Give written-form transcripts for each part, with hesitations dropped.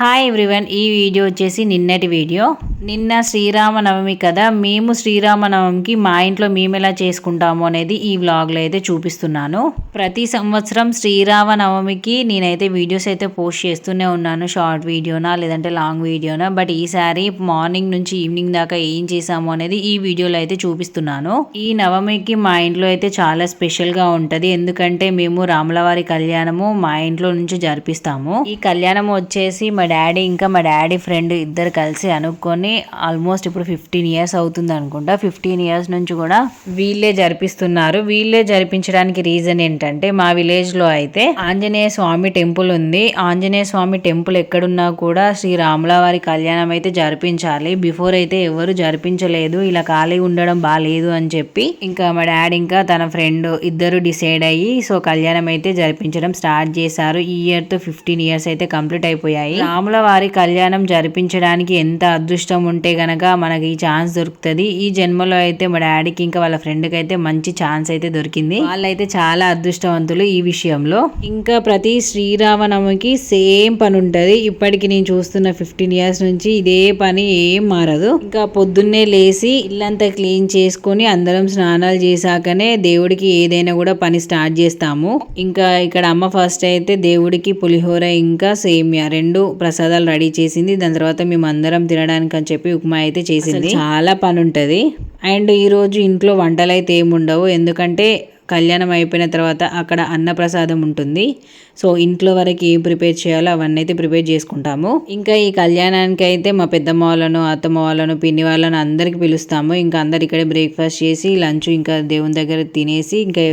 Hi everyone, ఈ video వచ్చేసి నిన్నటి వీడియో. నిన్న శ్రీరామనవమి కదా, మేము శ్రీరామనవమికి మా ఇంట్లో మేము ఎలా చేసుకుంటాము అనేది ఈ వ్లాగ్లో అయితే చూపిస్తున్నాను. ప్రతి సంవత్సరం శ్రీరామనవమికి నేనైతే వీడియోస్ అయితే పోస్ట్ చేస్తూనే ఉన్నాను, షార్ట్ వీడియోనా లేదంటే లాంగ్ వీడియోనా. బట్ ఈసారి మార్నింగ్ నుంచి ఈవినింగ్ దాకా ఏం చేసాము అనేది ఈ వీడియోలో అయితే చూపిస్తున్నాను. ఈ నవమికి మా ఇంట్లో అయితే చాలా స్పెషల్గా ఉంటుంది, ఎందుకంటే మేము రాములవారి కళ్యాణము మా ఇంట్లో నుంచి జరిపిస్తాము. ఈ కళ్యాణం వచ్చేసి మా డాడీ ఇంకా మా డాడీ ఫ్రెండ్ ఇద్దరు కలిసి అనుకొని ఆల్మోస్ట్ ఇప్పుడు 15 years అవుతుంది అనుకుంటా. 15 years నుంచి కూడా వీళ్ళే జరిపిస్తున్నారు. వీళ్ళే జరిపించడానికి రీజన్ ఏంటంటే, మా విలేజ్ లో అయితే ఆంజనేయ స్వామి టెంపుల్ ఉంది. ఆంజనేయ స్వామి టెంపుల్ ఎక్కడున్నా కూడా శ్రీ రాములవారి కళ్యాణం అయితే జరిపించాలి. బిఫోర్ అయితే ఎవరు జరిపించలేదు, ఇలా ఖాళీ ఉండడం బాగాలేదు అని చెప్పి ఇంకా మా డాడీ ఇంకా తన ఫ్రెండ్ ఇద్దరు డిసైడ్ అయ్యి సో కళ్యాణం అయితే జరిపించడం స్టార్ట్ చేశారు. ఈ ఇయర్ తో 15 years అయితే కంప్లీట్ అయిపోయాయి. రాముల వారి కళ్యాణం జరిపించడానికి ఎంత అదృష్టం ఉంటే గనక మనకి ఈ ఛాన్స్ దొరుకుతుంది. ఈ జన్మలో అయితే మా డాడీకి ఇంకా వాళ్ళ ఫ్రెండ్కి అయితే మంచి ఛాన్స్ అయితే దొరికింది. వాళ్ళైతే చాలా అదృష్టవంతులు ఈ విషయంలో. ఇంకా ప్రతి శ్రీరామనవమికి సేమ్ పని ఉంటది. ఇప్పటికి నేను చూస్తున్న 15 years నుంచి ఇదే పని ఏం మారదు. ఇంకా పొద్దున్నే లేసి ఇల్లంతా క్లీన్ చేసుకొని అందరం స్నానాలు చేశాకనే దేవుడికి ఏదైనా కూడా పని స్టార్ట్ చేస్తాము. ఇంకా ఇక్కడ అమ్మ ఫస్ట్ అయితే దేవుడికి పులిహోర ఇంకా సేమియా రెండు ప్రసాదాలు రెడీ చేసింది. దాని తర్వాత మేము అందరం తినడానికి అని చెప్పి ఉప్మా అయితే చేసింది. చాలా పని ఉంటది. అండ్ ఈ రోజు ఇంట్లో వంటలు అయితే ఏముండవు, ఎందుకంటే కళ్యాణం అయిపోయిన తర్వాత అక్కడ అన్నప్రసాదం ఉంటుంది. సో ఇంట్లో వరకు ఏం ప్రిపేర్ చేయాలో అవన్నీ అయితే ప్రిపేర్ చేసుకుంటాము. ఇంకా ఈ కళ్యాణానికి అయితే మా పెద్దమ్మ వాళ్ళను, అత్తమ్మ వాళ్ళను, పిన్ని వాళ్ళను అందరికి పిలుస్తాము. ఇంకా అందరు ఇక్కడే బ్రేక్ఫాస్ట్ చేసి లంచ్ ఇంకా దేవుని దగ్గర తినేసి ఇంకా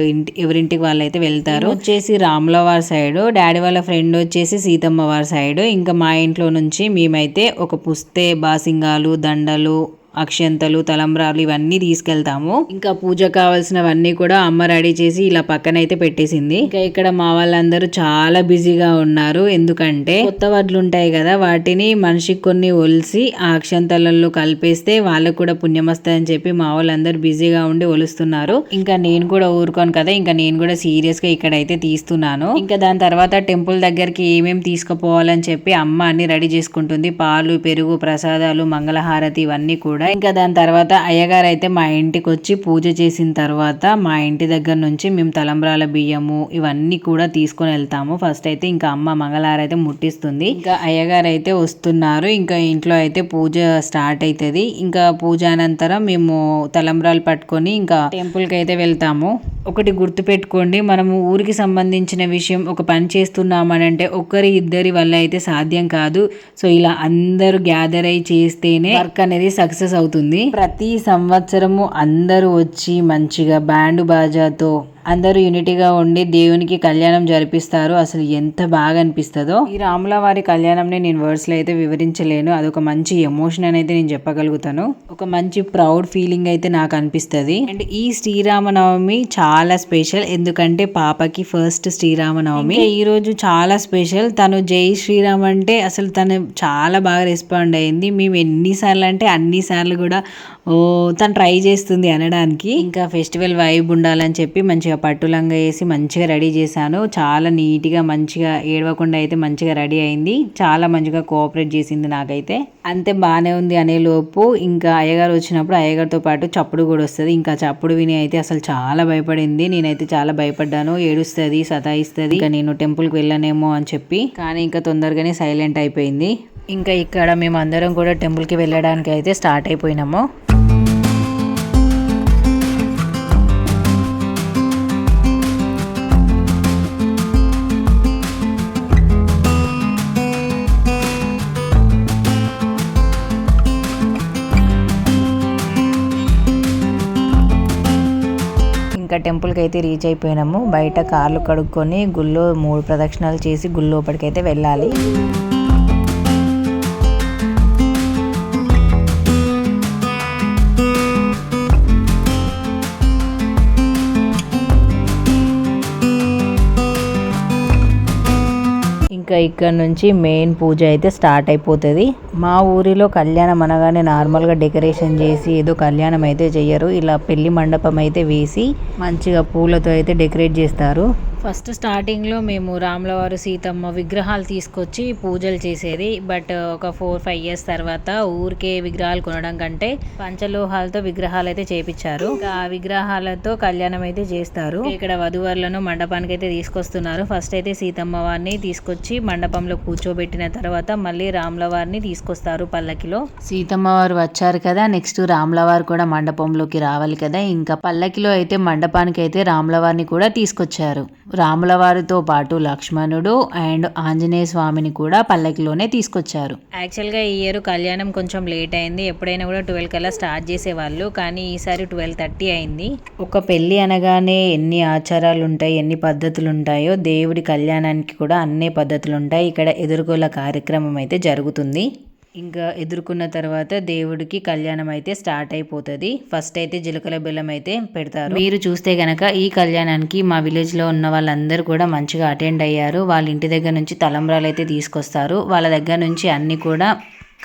ఎవరింటికి వాళ్ళు అయితే వెళ్తారు. వచ్చేసి రాముల వారి సైడ్, డాడీ వాళ్ళ ఫ్రెండ్ వచ్చేసి సీతమ్మ వారి సైడ్. ఇంకా మా ఇంట్లో నుంచి మేమైతే ఒక పుస్తే, బాసింగాలు, దండలు, అక్షంతలు, తలంబ్రాలు ఇవన్నీ తీసుకెళ్తాము. ఇంకా పూజ కావాల్సినవన్నీ కూడా అమ్మ రెడీ చేసి ఇలా పక్కన అయితే పెట్టేసింది. ఇంకా ఇక్కడ మా వాళ్ళందరూ చాలా బిజీగా ఉన్నారు, ఎందుకంటే కొత్త వడ్లు ఉంటాయి కదా, వాటిని మనిషికి కొన్ని ఒలిసి ఆ అక్షంతలలో కలిపేస్తే వాళ్ళకు కూడా పుణ్యం వస్తుందని చెప్పి మా వాళ్ళందరూ బిజీగా ఉండి ఒలుస్తున్నారు. ఇంకా నేను కూడా ఊరుకోను కదా, ఇంకా నేను కూడా సీరియస్ గా ఇక్కడైతే తీస్తున్నాను. ఇంకా దాని తర్వాత టెంపుల్ దగ్గరికి ఏమేమి తీసుకుపోవాలని చెప్పి అమ్మ అన్ని రెడీ చేసుకుంటుంది. పాలు, పెరుగు, ప్రసాదాలు, మంగళహారతి ఇవన్నీ కూడా. ఇంకా దాని తర్వాత అయ్యగారు అయితే మా ఇంటికి వచ్చి పూజ చేసిన తర్వాత మా ఇంటి దగ్గర నుంచి మేము తలంబ్రాల బియ్యము ఇవన్నీ కూడా తీసుకొని వెళ్తాము. ఫస్ట్ అయితే ఇంకా అమ్మ మంగళహారతి అయితే ముట్టిస్తుంది. ఇంకా అయ్యగారు అయితే వస్తున్నారు. ఇంకా ఇంట్లో అయితే పూజ స్టార్ట్ అవుతుంది. ఇంకా పూజ అనంతరం మేము తలంబ్రాలు పట్టుకొని ఇంకా టెంపుల్ కి అయితే వెళ్తాము. ఒకటి గుర్తు పెట్టుకోండి, మనము ఊరికి సంబంధించిన విషయం ఒక పని చేస్తున్నామని అంటే ఒక్కరి ఇద్దరి వల్ల అయితే సాధ్యం కాదు. సో ఇలా అందరూ గ్యాదర్ అయి చేస్తేనే వర్క్ అనేది సక్సెస్ అవుతుంది. ప్రతి సంవత్సరము అందరూ వచ్చి మంచిగా బ్యాండ్ బాజాతో అందరూ యూనిటీగా ఉండి దేవునికి కళ్యాణం జరిపిస్తారు. అసలు ఎంత బాగా అనిపిస్తుందో. ఈ రాముల వారి కళ్యాణంని నేను వర్డ్స్ లో అయితే వివరించలేను. అదొక మంచి ఎమోషన్ అని అయితే నేను చెప్పగలుగుతాను. ఒక మంచి ప్రౌడ్ ఫీలింగ్ అయితే నాకు అనిపిస్తుంది. అండ్ ఈ శ్రీరామనవమి చాలా స్పెషల్, ఎందుకంటే పాపకి ఫస్ట్ శ్రీరామనవమి. ఈ రోజు చాలా స్పెషల్. తను జై శ్రీరామ్ అంటే అసలు తను చాలా బాగా రెస్పాండ్ అయింది. మేము ఎన్నిసార్లు అంటే అన్నిసార్లు కూడా తను ట్రై చేస్తుంది అనడానికి. ఇంకా ఫెస్టివల్ వైబ్ ఉండాలని చెప్పి మంచిగా పట్టులంగా వేసి మంచిగా రెడీ చేశాను. చాలా నీట్గా మంచిగా ఏడవకుండా అయితే మంచిగా రెడీ అయింది. చాలా మంచిగా కోఆపరేట్ చేసింది నాకైతే. అంతే బాగానే ఉంది అనే లోపు ఇంకా అయ్యగారు వచ్చినప్పుడు అయ్యగారితో పాటు చప్పుడు కూడా వస్తుంది. ఇంకా చప్పుడు విని అయితే అసలు చాలా భయపడింది. నేనైతే చాలా భయపడ్డాను. ఏడుస్తుంది, సతాయిస్తుంది, ఇంకా నేను టెంపుల్కి వెళ్ళనేమో అని చెప్పి. కానీ ఇంకా తొందరగానే సైలెంట్ అయిపోయింది. ఇంకా ఇక్కడ మేము అందరం కూడా టెంపుల్కి వెళ్ళడానికి అయితే స్టార్ట్ అయిపోయినాము. ఇంకా టెంపుల్కి అయితే రీచ్ అయిపోయినాము. బయట కార్లు కడుక్కొని గుళ్ళో 3 ప్రదక్షిణాలు చేసి గుళ్ళో లోపలికైతే వెళ్ళాలి. ఇంకా ఇక్కడ నుంచి మెయిన్ పూజ అయితే స్టార్ట్ అయిపోతుంది. మా ఊరిలో కళ్యాణం అనగానే నార్మల్గా డెకరేషన్ చేసి ఏదో కళ్యాణం అయితే చెయ్యరు. ఇలా పెళ్లి మండపం అయితే వేసి మంచిగా పూలతో అయితే డెకరేట్ చేస్తారు. ఫస్ట్ స్టార్టింగ్లో మేము రాములవారు సీతమ్మ విగ్రహాలు తీసుకొచ్చి పూజలు చేసేది. బట్ ఒక 4-5 ఇయర్స్ తర్వాత ఊరికే విగ్రహాలు కొనడం కంటే పంచలోహాలతో విగ్రహాలు అయితే చేపించారు. ఇంకా ఆ విగ్రహాలతో కళ్యాణం అయితే చేస్తారు. ఇక్కడ వధువరులను మండపానికి అయితే తీసుకొస్తున్నారు. ఫస్ట్ అయితే సీతమ్మ వారిని తీసుకొచ్చి మండపంలో కూర్చోబెట్టిన తర్వాత మళ్ళీ రాముల వారిని తీసుకొస్తారు పల్లకిలో. సీతమ్మ వారు వచ్చారు కదా, నెక్స్ట్ రాముల వారు కూడా మండపంలోకి రావాలి కదా. ఇంకా పల్లకిలో అయితే మండపానికి అయితే రాముల వారిని కూడా తీసుకొచ్చారు. రాముల వారితో పాటు లక్ష్మణుడు అండ్ ఆంజనేయ స్వామిని కూడా పల్లకిలోనే తీసుకొచ్చారు. యాక్చువల్గా ఈ ఇయర్ కళ్యాణం కొంచెం లేట్ అయింది. ఎప్పుడైనా కూడా 12 కల్లా స్టార్ట్ చేసేవాళ్ళు, కానీ ఈసారి 12:30 అయింది. ఒక పెళ్లి అనగానే ఎన్ని ఆచారాలు ఉంటాయి, ఎన్ని పద్ధతులు ఉంటాయో, దేవుడి కళ్యాణానికి కూడా అన్నే పద్ధతులు ఉంటాయి. ఇక్కడ ఎదుర్కోల కార్యక్రమం అయితే జరుగుతుంది. ఇంకా ఎదుర్కొన్న తర్వాత దేవుడికి కళ్యాణం అయితే స్టార్ట్ అయిపోతుంది. ఫస్ట్ అయితే జీలకర్ర బెల్లం అయితే పెడతారు. మీరు చూస్తే గనక ఈ కళ్యాణానికి మా విలేజ్ లో ఉన్న వాళ్ళందరూ కూడా మంచిగా అటెండ్ అయ్యారు. వాళ్ళ ఇంటి దగ్గర నుంచి తలంబ్రాలు అయితే తీసుకొస్తారు. వాళ్ళ దగ్గర నుంచి అన్ని కూడా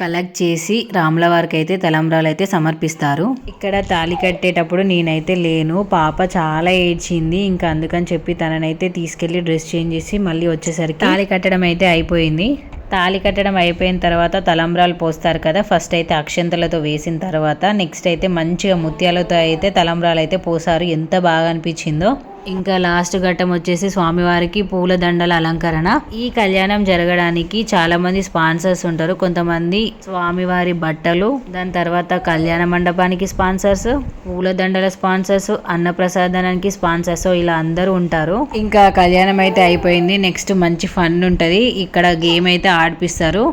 కలెక్ట్ చేసి రాముల వారికి అయితే తలంబ్రాలు అయితే సమర్పిస్తారు. ఇక్కడ తాళి కట్టేటప్పుడు నేనైతే లేను, పాప చాలా ఏడ్చింది. ఇంకా అందుకని చెప్పి తననైతే తీసుకెళ్లి డ్రెస్ చేంజ్ చేసి మళ్ళీ వచ్చేసరికి తాళి కట్టడం అయితే అయిపోయింది. తాళి కట్టడం అయిపోయిన తర్వాత తలంబ్రాలు పోస్తారు కదా. ఫస్ట్ అయితే అక్షంతలతో వేసిన తర్వాత నెక్స్ట్ అయితే మంచిగా ముత్యాలతో అయితే తలంబ్రాలు అయితే పోసారు. ఎంత బాగా అనిపించిందో. ఇంకా లాస్ట్ ఘట్టం వచ్చేసి స్వామివారికి పూల దండల అలంకరణ. ఈ కళ్యాణం జరగడానికి చాలా మంది స్పాన్సర్స్ ఉంటారు. కొంతమంది స్వామివారి బట్టలు, దాని తర్వాత కళ్యాణ మండపానికి స్పాన్సర్స్, పూల దండల స్పాన్సర్స్, అన్నప్రసాదానికి స్పాన్సర్స్, ఇలా అందరూ ఉంటారు. ఇంకా కళ్యాణం అయితే అయిపోయింది. నెక్స్ట్ మంచి ఫన్ ఉంటది. ఇక్కడ గేమ్ అయితే ఆడిపిస్తారు.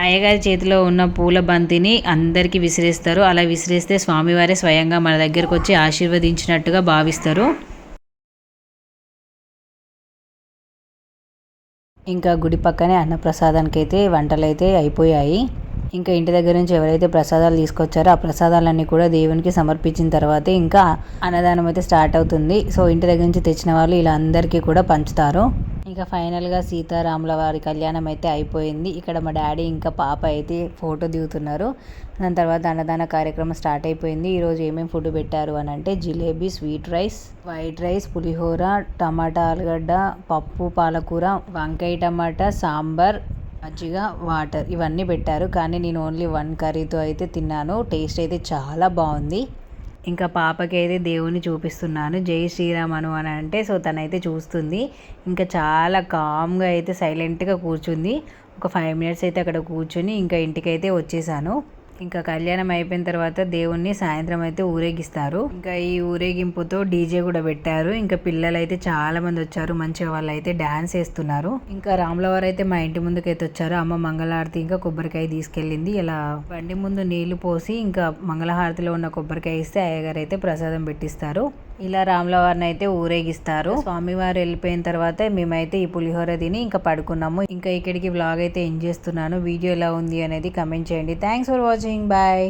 అయ్యగారి చేతిలో ఉన్న పూల బంతిని అందరికి విసిరేస్తారు. అలా విసిరేస్తే స్వామివారే స్వయంగా మన దగ్గరకు వచ్చి ఆశీర్వదించినట్టుగా భావిస్తారు. ఇంకా గుడి పక్కనే అన్నప్రసాదానికి అయితే వంటలు అయితే అయిపోయాయి. ఇంకా ఇంటి దగ్గర నుంచి ఎవరైతే ప్రసాదాలు తీసుకొచ్చారో ఆ ప్రసాదాలన్నీ కూడా దేవునికి సమర్పించిన తర్వాతే ఇంకా అన్నదానం అయితే స్టార్ట్ అవుతుంది. సో ఇంటి దగ్గర నుంచి తెచ్చిన వాళ్ళు ఇలా అందరికీ కూడా పంచుతారు. ఇంకా ఫైనల్గా సీతారాముల వారి కళ్యాణం అయితే అయిపోయింది. ఇక్కడ మా డాడీ ఇంకా పాప అయితే ఫోటో దిగుతున్నారు. దాని తర్వాత అన్నదాన కార్యక్రమం స్టార్ట్ అయిపోయింది. ఈరోజు ఏమేమి ఫుడ్ పెట్టారు అని అంటే jalebi, sweet rice, white rice, పులిహోర, టమాటా ఆలుగడ్డ, పప్పు, పాలకూర, వంకాయ టమాటా, సాంబార్, మజ్జిగ, వాటర్, ఇవన్నీ పెట్టారు. కానీ నేను ఓన్లీ 1 కర్రీతో అయితే తిన్నాను. టేస్ట్ అయితే చాలా బాగుంది. ఇంకా పాపకి అయితే దేవుని చూపిస్తున్నాను. జై శ్రీరామ్ అని అంటే సో తనైతే చూస్తుంది. ఇంకా చాలా కామ్గా అయితే సైలెంట్గా కూర్చుంది. ఒక 5 మినిట్స్ అయితే అక్కడ కూర్చొని ఇంకా ఇంటికైతే వచ్చేసాను. ఇంకా కళ్యాణం అయిపోయిన తర్వాత దేవుణ్ణి సాయంత్రం అయితే ఊరేగిస్తారు. ఇంకా ఈ ఊరేగింపుతో డీజే కూడా పెట్టారు. ఇంకా పిల్లలు అయితే చాలా మంది వచ్చారు. మంచిగా వాళ్ళు అయితే డాన్స్ వేస్తున్నారు. ఇంకా రాములవారు అయితే మా ఇంటి ముందుకు అయితే వచ్చారు. అమ్మ మంగళహారతి ఇంకా కొబ్బరికాయ తీసుకెళ్ళింది. ఇలా బండి ముందు నీళ్లు పోసి ఇంకా మంగళహారతిలో ఉన్న కొబ్బరికాయ ఇస్తే అయ్యగారు అయితే ప్రసాదం పెట్టిస్తారు. ఇలా రాములవారిని అయితే ఊరేగిస్తారు. స్వామివారు వెళ్ళిపోయిన తర్వాత మేమైతే ఈ పులిహోర తిని ఇంకా పడుకున్నాము. ఇంకా ఇక్కడికి వ్లాగ్ అయితే ఎండ్ చేస్తున్నాను. వీడియో ఎలా ఉంది అనేది కమెంట్ చేయండి. Thanks for watching. బాయ్.